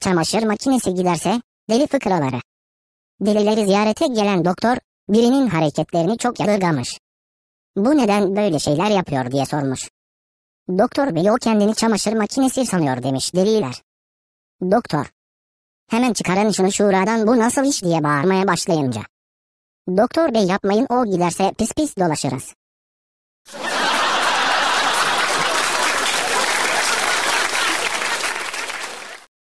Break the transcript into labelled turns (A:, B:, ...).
A: Çamaşır makinesi giderse, deli fıkraları. Delileri ziyarete gelen doktor, birinin hareketlerini çok yadırgamış. Bu neden böyle şeyler yapıyor diye sormuş. Doktor bey o kendini çamaşır makinesi sanıyor demiş deliler. Doktor, hemen çıkarın şunu şuradan bu nasıl iş diye bağırmaya başlayınca. Doktor bey yapmayın o giderse pis pis dolaşırız.